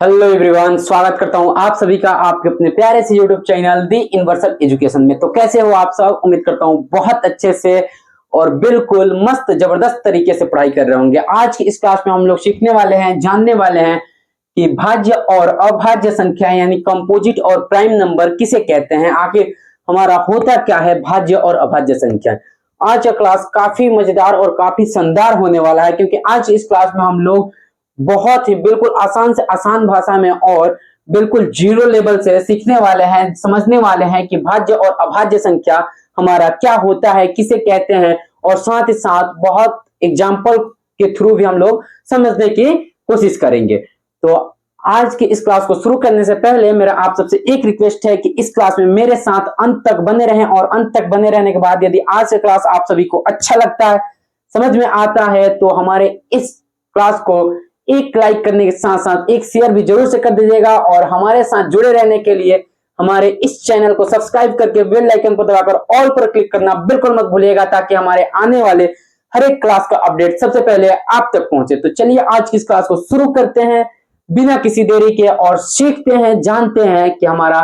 Hello everyone, स्वागत करता हूं आप सभी का आपके अपने प्यारे से यूट्यूब चैनल दी यूनिवर्सल एजुकेशन में। तो कैसे हो आप सब? उम्मीद करता हूं बहुत अच्छे से और बिल्कुल मस्त जबरदस्त तरीके से पढ़ाई कर रहे होंगे। आज की इस क्लास में हम लोग सीखने वाले हैं, जानने वाले हैं कि भाज्य और अभाज्य संख्या यानी कंपोजिट और प्राइम नंबर किसे कहते हैं, आखिर हमारा होता क्या है भाज्य और अभाज्य संख्या। आज का क्लास काफी मजेदार और काफी शानदार होने वाला है, क्योंकि आज इस क्लास में हम लोग बहुत ही बिल्कुल आसान से आसान भाषा में और बिल्कुल जीरो लेवल से सीखने वाले हैं, समझने वाले हैं कि भाज्य और अभाज्य संख्या हमारा क्या होता है, किसे कहते हैं, और साथ ही साथ बहुत एग्जाम्पल के थ्रू भी हम लोग समझने की कोशिश करेंगे। तो आज की इस क्लास को शुरू करने से पहले मेरा आप सबसे एक रिक्वेस्ट है कि इस क्लास में मेरे साथ अंत तक बने रहें, और अंत तक बने रहने के बाद यदि आज से क्लास आप सभी को अच्छा लगता है, समझ में आता है, तो हमारे इस क्लास को एक लाइक करने के साथ साथ एक शेयर भी जरूर से कर दीजिएगा, और हमारे साथ जुड़े रहने के लिए हमारे इस चैनल को सब्सक्राइब करके बेल आइकन को दबाकर ऑल पर क्लिक करना बिल्कुल मत भूलिएगा, ताकि हमारे आने वाले हर एक क्लास का अपडेट सबसे पहले आप तक पहुंचे। तो चलिए आज की इस क्लास को शुरू करते हैं बिना किसी देरी के, और सीखते हैं, जानते हैं कि हमारा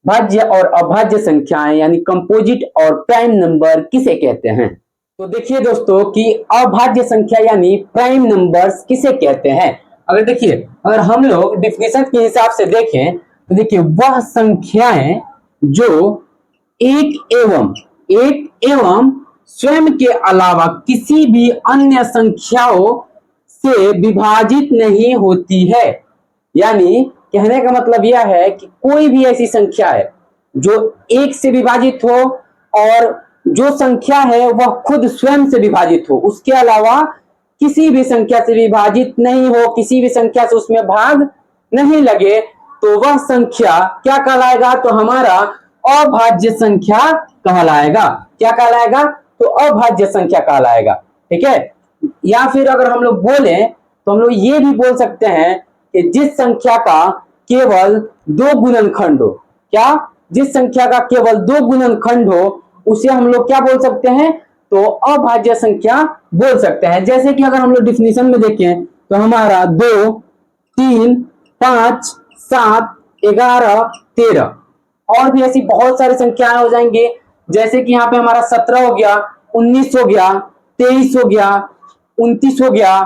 भाज्य और अभाज्य संख्याएं यानी कंपोजिट और प्राइम नंबर किसे कहते हैं। तो देखिए दोस्तों कि अभाज्य संख्या यानी प्राइम नंबर्स किसे कहते हैं। अगर हम लोग डिफिनेशन के हिसाब से देखें तो देखिए वह संख्याएं जो एक एवं स्वयं के अलावा किसी भी अन्य संख्याओं से विभाजित नहीं होती है। यानी कहने का मतलब यह है कि कोई भी ऐसी संख्या है जो एक से विभाजित हो, और जो संख्या है वह खुद स्वयं से विभाजित हो, उसके अलावा किसी भी संख्या से विभाजित नहीं हो, किसी भी संख्या से उसमें भाग नहीं लगे, तो वह संख्या क्या कहलाएगा? तो हमारा अभाज्य संख्या कहलाएगा। क्या कहलाएगा? तो अभाज्य संख्या कहलाएगा। ठीक है। या फिर अगर हम लोग बोले तो हम लोग ये भी बोल सकते हैं कि जिस संख्या का केवल दो गुणनखंड हो, क्या? जिस संख्या का केवल दो गुणनखंड हो उसे हम लोग क्या बोल सकते हैं? तो अभाज्य संख्या बोल सकते हैं। जैसे कि अगर हम लोग डिफिनेशन में देखें तो हमारा 2, 3, 5, 7, 11, 13 और भी ऐसी बहुत सारी संख्याएं हो जाएंगे। जैसे कि यहाँ पे हमारा 17 हो गया, 19 हो गया, 23 हो गया, 29 हो गया,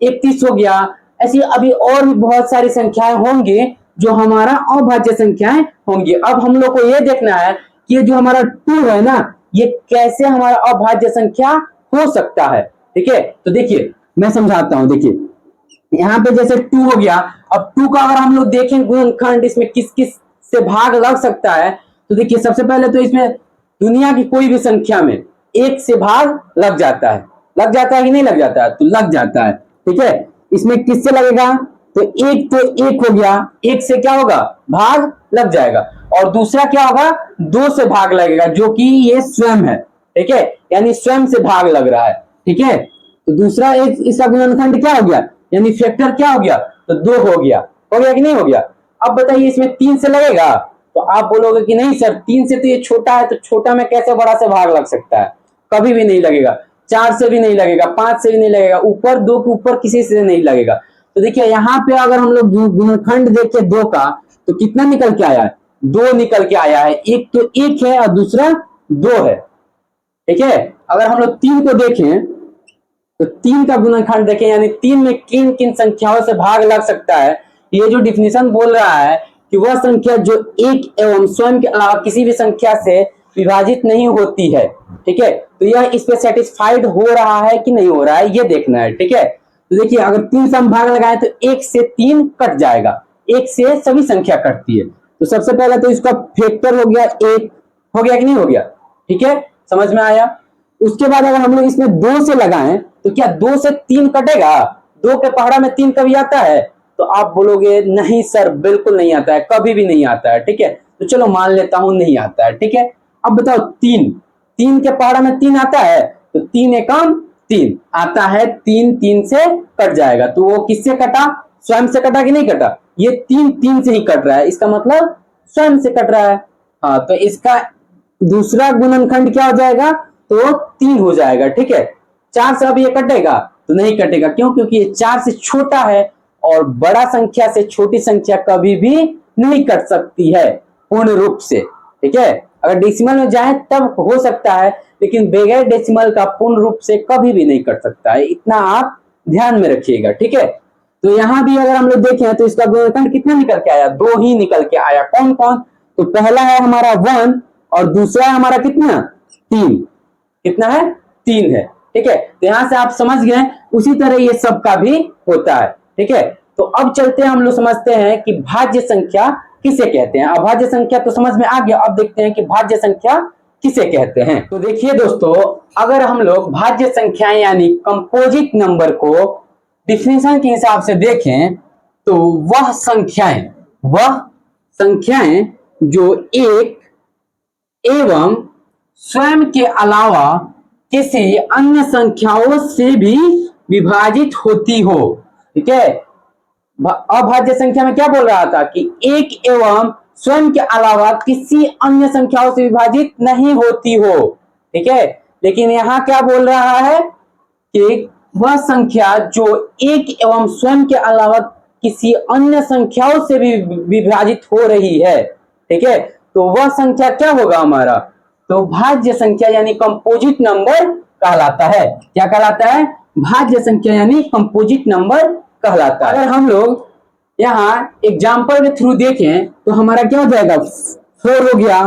31 हो गया। ऐसी अभी और भी बहुत सारी संख्याएं होंगी जो हमारा अभाज्य संख्याएं होंगी। अब हम लोग को यह देखना है कि ये जो हमारा 2 है ना, ये कैसे हमारा अभाज्य संख्या हो सकता है। ठीक है, तो देखिए मैं समझाता हूं। देखिए यहाँ पे जैसे 2 हो गया, अब 2 का अगर हम लोग देखें गुणनखंड, इसमें किस किस से भाग लग सकता है, तो देखिए सबसे पहले तो इसमें दुनिया की कोई भी संख्या में 1 से भाग लग जाता है। लग जाता है कि नहीं लग जाता है? तो लग जाता है। ठीक है, इसमें किससे लगेगा? तो 1 हो गया, 1 से क्या होगा? भाग लग जाएगा। और दूसरा क्या होगा? 2 से भाग लगेगा, जो कि ये स्वयं है। ठीक है, यानी स्वयं से भाग लग रहा है। ठीक है, तो दूसरा एक इसका गुणनखंड क्या हो गया, यानी फैक्टर क्या हो गया? तो 2 हो गया। हो गया कि नहीं हो गया? अब बताइए इसमें 3 से लगेगा, तो आप बोलोगे कि नहीं सर 3 से तो ये छोटा है, तो छोटा में कैसे बड़ा से भाग लग सकता है? कभी भी नहीं लगेगा। 4 से भी नहीं लगेगा, 5 से भी नहीं लगेगा, ऊपर 2 के ऊपर किसी से नहीं लगेगा। तो देखिए यहाँ पे अगर हम लोग गुणनखंड देखें 2 का, तो कितना निकल के आया है? 2 निकल के आया है। एक तो 1 है और दूसरा 2 है। ठीक है, अगर हम लोग 3 को देखें तो 3 का गुणनखंड देखें, यानी 3 में किन किन संख्याओं से भाग लग सकता है। ये जो डिफिनेशन बोल रहा है कि वह संख्या जो एक एवं स्वयं के अलावा किसी भी संख्या से विभाजित नहीं होती है। ठीक है, तो यह इस पे सेटिस्फाइड हो रहा है कि नहीं हो रहा है, ये देखना है। ठीक है, तो देखिए अगर 3 से हम भाग लगाए तो 1 से 3 कट जाएगा, 1 से सभी संख्या कटती है। तो सबसे पहले तो इसका फैक्टर हो गया 1। हो गया कि नहीं हो गया? ठीक है, समझ में आया? उसके बाद अगर हम लोग इसमें 2 से लगाएं तो क्या 2 से 3 कटेगा? 2 के पहाड़ा में 3 कभी आता है? तो आप बोलोगे नहीं सर बिल्कुल नहीं आता है, कभी भी नहीं आता है। ठीक है, तो चलो मान लेता हूं नहीं आता है। ठीक है, अब बताओ 3 के पहाड़ा में 3 आता है, तो 3 एकम 3 आता है, 3 से कट जाएगा। तो वो किससे कटा? स्वयं से कटा कि नहीं कटा? ये 3 से ही कट रहा है, इसका मतलब स्वयं से कट रहा है। हाँ, तो इसका दूसरा गुणनखंड क्या हो जाएगा? तो 3 हो जाएगा। ठीक है, 4 से अब ये कटेगा? तो नहीं कटेगा। क्यों? क्योंकि ये 4 से छोटा है, और बड़ा संख्या से छोटी संख्या कभी भी नहीं कट सकती है पूर्ण रूप से। ठीक है, अगर डेसिमल में जाए तब हो सकता है, लेकिन बगैर डेसिमल का पूर्ण रूप से कभी भी नहीं कट सकता है, इतना आप ध्यान में रखिएगा। ठीक है, तो यहां भी अगर हम लोग देखें तो इसका गुणनखंड कितना निकल के आया, 2 ही निकल के आया। कौन कौन, तो पहला है हमारा 1 और दूसरा है हमारा कितना 3। कितना है 3 है। ठीक है, तो यहां से आप समझ गए, उसी तरह ये सब का भी होता है। ठीक है, तो अब चलते हैं, हम लोग समझते हैं कि भाज्य संख्या किसे कहते हैं। अभाज्य संख्या तो समझ में आ गया, अब देखते हैं कि भाज्य संख्या किसे कहते हैं। तो देखिए दोस्तों, अगर हम लोग भाज्य संख्याएं यानी कंपोजिट नंबर को डिफिनेशन के हिसाब से देखें तो वह संख्याएं जो एक एवं स्वयं के अलावा किसी अन्य संख्याओं से भी विभाजित होती हो। ठीक है, अभाज्य संख्या में क्या बोल रहा था कि एक एवं स्वयं के अलावा किसी अन्य संख्याओं से विभाजित नहीं होती हो। ठीक है, लेकिन यहां क्या बोल रहा है कि वह संख्या जो एक एवं स्वयं के अलावा किसी अन्य संख्याओं से भी विभाजित हो रही है। ठीक है, तो वह संख्या क्या होगा हमारा, तो भाज्य संख्या यानी कंपोजिट नंबर कहलाता है। क्या कहलाता है, भाज्य संख्या यानी कंपोजिट नंबर कहलाता है। अगर हम लोग यहाँ एग्जाम्पल के थ्रू देखें तो हमारा क्या हो जाएगा, 4 हो गया,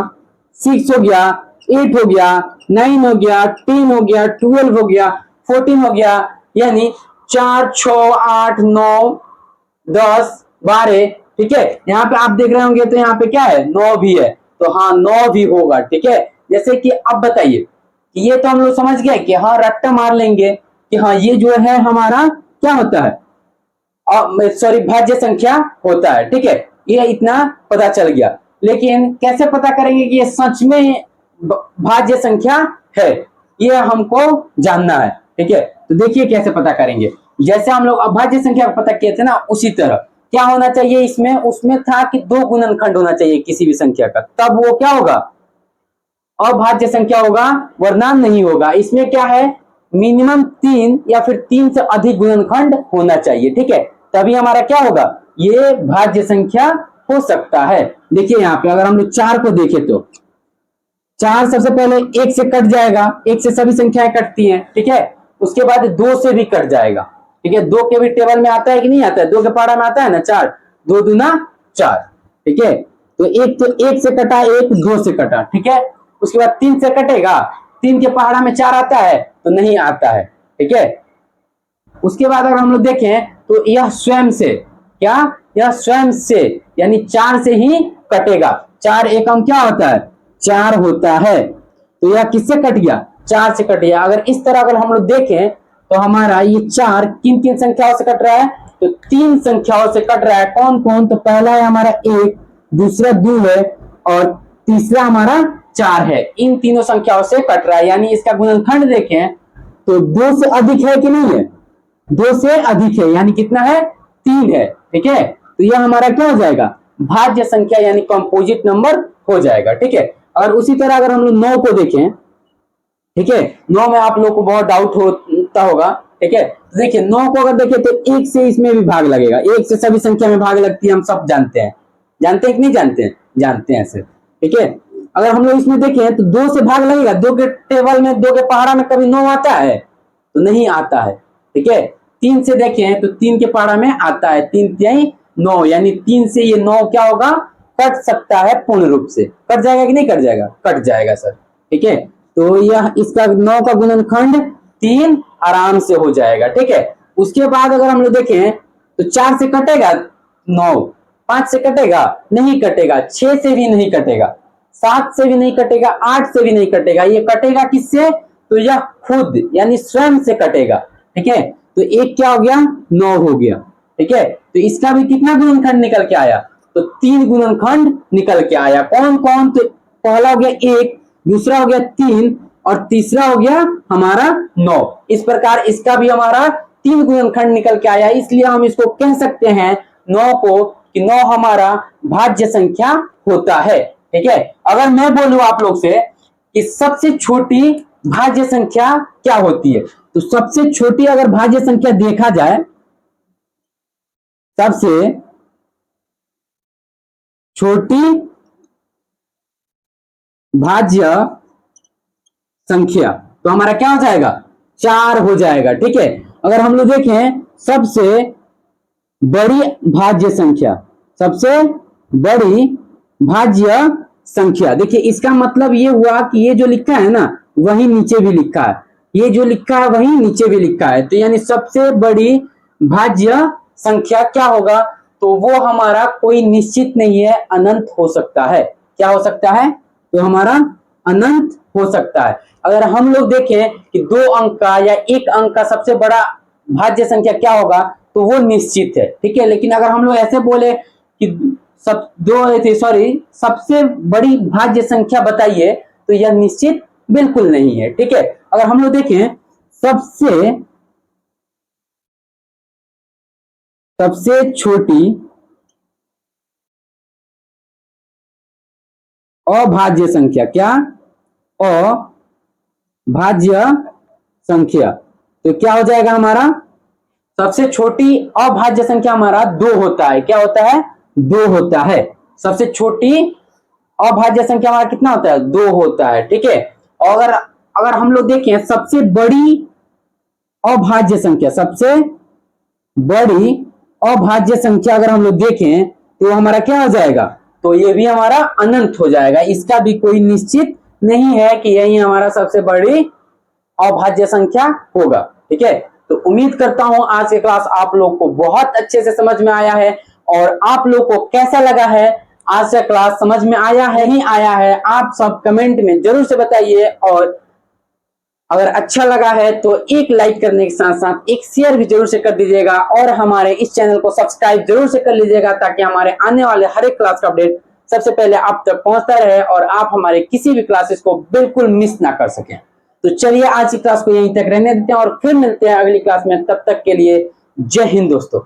6 हो गया, 8 हो गया, 9 हो गया, 10 हो गया, 12 हो गया, 14 हो गया, यानी 4, 6, 8, 9, 10, 12। ठीक है, यहाँ पे आप देख रहे होंगे तो यहाँ पे क्या है, 9 भी है, तो हाँ 9 भी होगा। ठीक है, जैसे कि अब बताइए कि ये तो हम लोग समझ गए कि हाँ रट्टा मार लेंगे कि हाँ ये जो है हमारा क्या होता है, सॉरी भाज्य संख्या होता है। ठीक है, ये इतना पता चल गया, लेकिन कैसे पता करेंगे कि ये सच में भाज्य संख्या है, ये हमको जानना है। ठीक है, तो देखिए कैसे पता करेंगे। जैसे हम लोग अभाज्य संख्या को पता किए थे ना, उसी तरह क्या होना चाहिए इसमें, उसमें था कि 2 गुणनखंड होना चाहिए किसी भी संख्या का, तब वो क्या होगा, अभाज्य संख्या होगा, वरना नहीं होगा। इसमें क्या है, मिनिमम 3 या फिर 3 से अधिक गुणनखंड होना चाहिए। ठीक है, तभी हमारा क्या होगा, ये भाज्य संख्या हो सकता है। देखिए यहाँ पे अगर हम लोग 4 को देखें तो 4 सबसे पहले 1 से कट जाएगा, 1 से सभी संख्याएं कटती हैं। ठीक है, उसके बाद 2 से भी कट जाएगा। ठीक है, 2 के भी टेबल में आता है कि नहीं आता है, 2 के पहाड़ा में आता है ना, 4, 2 दूना 4। ठीक है, तो 1 से कटा, 1 2 से कटा। ठीक है, उसके बाद 3 से कटेगा, 3 के पहाड़ा में 4 आता है तो नहीं आता है। ठीक है, उसके बाद अगर हम लोग देखें तो यह स्वयं से, क्या, यह स्वयं से यानी 4 से ही कटेगा। 4 एकम क्या होता है, 4 होता है, तो यह किससे कट गया, 4 से कट गया। अगर इस तरह अगर हम लोग देखें तो हमारा ये 4 किन किन संख्याओं से कट रहा है, तो 3 संख्याओं से कट रहा है। कौन कौन, तो पहला है हमारा 1, दूसरा 2 है और तीसरा हमारा 4 है। इन तीनों संख्याओं से कट रहा है, यानी इसका गुणनखंड देखें तो 2 से अधिक है कि नहीं है, 2 से अधिक है, यानी कितना है, 3 है। ठीक है, तो यह हमारा क्या हो जाएगा, भाज्य संख्या यानी कंपोजिट नंबर हो जाएगा। ठीक है, और उसी तरह अगर हम लोग 9 को देखें, ठीक है, 9 में आप लोग को बहुत डाउट होता होगा। ठीक है, तो देखिए 9 को अगर देखें तो 1 से इसमें भी भाग लगेगा, 1 से सभी संख्या में भाग लगती है, हम सब जानते हैं। जानते हैं कि नहीं जानते हैं, जानते हैं सर। ठीक है, अगर हम लोग इसमें देखें तो 2 से भाग लगेगा, 2 के टेबल में, 2 के पहाड़ा में कभी 9 आता है, तो नहीं आता है। ठीक है, 3 से देखें तो 3 के पहाड़ा में आता है, 3 3 9, यानी 3 से ये 9 क्या होगा, कट सकता है पूर्ण रूप से। कट जाएगा कि नहीं कट जाएगा, कट जाएगा सर। ठीक है, तो यह इसका 9 का गुणनखंड 3 आराम से हो जाएगा। ठीक है, उसके बाद अगर हम लोग देखें तो 4 से कटेगा 9, 5 से कटेगा नहीं कटेगा, 6 से भी नहीं कटेगा, 7 से भी नहीं कटेगा, 8 से भी नहीं कटेगा। ये कटेगा किससे, तो यह खुद यानी स्वयं से कटेगा। ठीक है, तो 1 क्या हो गया, 9 हो गया। ठीक है, तो इसका भी कितना गुणनखंड निकल के आया, तो 3 गुणनखंड निकल के आया। कौन कौन, तो पहला हो गया 1, दूसरा हो गया 3 और तीसरा हो गया हमारा 9। इस प्रकार इसका भी हमारा 3 गुणनखंड निकल के आया, इसलिए हम इसको कह सकते हैं 9 को कि 9 हमारा भाज्य संख्या होता है। ठीक है, अगर मैं बोलूं आप लोग से कि सबसे छोटी भाज्य संख्या क्या होती है, तो सबसे छोटी अगर भाज्य संख्या देखा जाए सबसे छोटी भाज्य संख्या, तो हमारा क्या हो जाएगा, 4 हो जाएगा। ठीक है, अगर हम लोग देखें सबसे बड़ी भाज्य संख्या, सबसे बड़ी भाज्य संख्या, देखिए इसका मतलब ये हुआ कि ये जो लिखा है ना वही नीचे भी लिखा है, ये जो लिखा है वही नीचे भी लिखा है, तो यानी सबसे बड़ी भाज्य संख्या क्या होगा, तो वो हमारा कोई निश्चित नहीं है, अनंत हो सकता है। क्या हो सकता है, तो हमारा अनंत हो सकता है। अगर हम लोग देखें कि 2 अंक का या 1 अंक का सबसे बड़ा भाज्य संख्या क्या होगा, तो वो निश्चित है। ठीक है, लेकिन अगर हम लोग ऐसे बोले कि सबसे बड़ी भाज्य संख्या बताइए, तो यह निश्चित बिल्कुल नहीं है। ठीक है, अगर हम लोग देखें सबसे छोटी अभाज्य संख्या, क्या, अभाज्य संख्या, तो क्या हो जाएगा हमारा, सबसे छोटी अभाज्य संख्या हमारा 2 होता है। क्या होता है, 2 होता है। सबसे छोटी अभाज्य संख्या हमारा कितना होता है, 2 होता है। ठीक है, और अगर हम लोग देखें सबसे बड़ी अभाज्य संख्या, सबसे बड़ी अभाज्य संख्या अगर हम लोग देखें तो हमारा क्या हो जाएगा, तो ये भी हमारा अनंत हो जाएगा, इसका भी कोई निश्चित नहीं है कि यही हमारा सबसे बड़ी अभाज्य संख्या होगा। ठीक है, तो उम्मीद करता हूं आज की क्लास आप लोग को बहुत अच्छे से समझ में आया है, और आप लोग को कैसा लगा है आज का क्लास, समझ में आया है नहीं आया है, आप सब कमेंट में जरूर से बताइए, और अगर अच्छा लगा है तो एक लाइक करने के साथ साथ एक शेयर भी जरूर से कर दीजिएगा, और हमारे इस चैनल को सब्सक्राइब जरूर से कर लीजिएगा, ताकि हमारे आने वाले हर एक क्लास का अपडेट सबसे पहले आप तक पहुंचता रहे और आप हमारे किसी भी क्लासेस को बिल्कुल मिस ना कर सकें। तो चलिए आज की क्लास को यहीं तक रहने देते हैं और फिर मिलते हैं अगली क्लास में, तब तक के लिए जय हिंद दोस्तों।